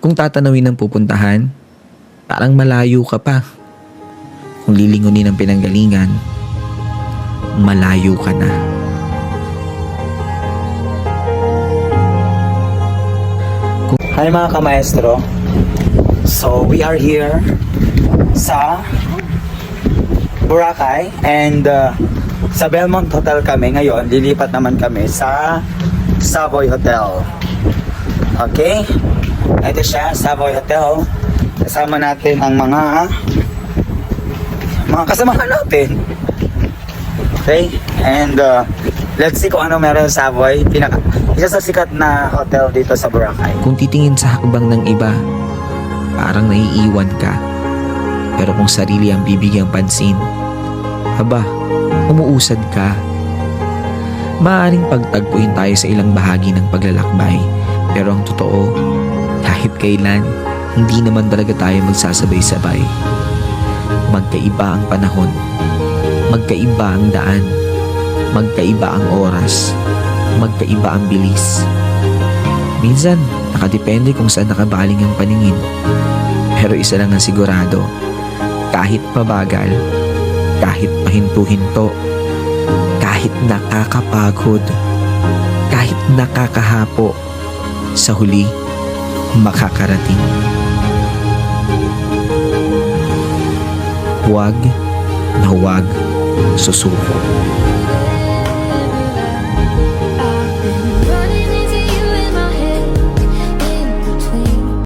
Kung tatanawin ang pupuntahan, parang malayo ka pa. Kung lilingunin ang pinanggalingan, malayo ka na. Hi mga kamaestro. So we are here sa Boracay and sa Belmont Hotel kami ngayon. Lilipat naman kami sa Savoy Hotel. Okay? Ito siya, Savoy Hotel. Kasama natin ang mga kasamahan natin. Okay? And let's see kung ano meron sa Savoy. Isa sa sikat na hotel dito sa Boracay. Kung titingin sa hakbang ng iba, parang naiiwan ka. Pero kung sarili ang bibigyang pansin, aba, umuusad ka. Maaaring pagtagpuin tayo sa ilang bahagi ng paglalakbay. Pero ang totoo, kahit kailan, hindi naman talaga tayo magsasabay-sabay. Magkaiba ang panahon, magkaiba ang daan, magkaiba ang oras, magkaiba ang bilis. Minsan, nakadepende kung saan nakabaling ang paningin. Pero isa lang ang sigurado, kahit mabagal, kahit pahinto-hinto, kahit nakakapagod, kahit nakakahapo, sa huli, makakarating. Huwag na huwag susuko.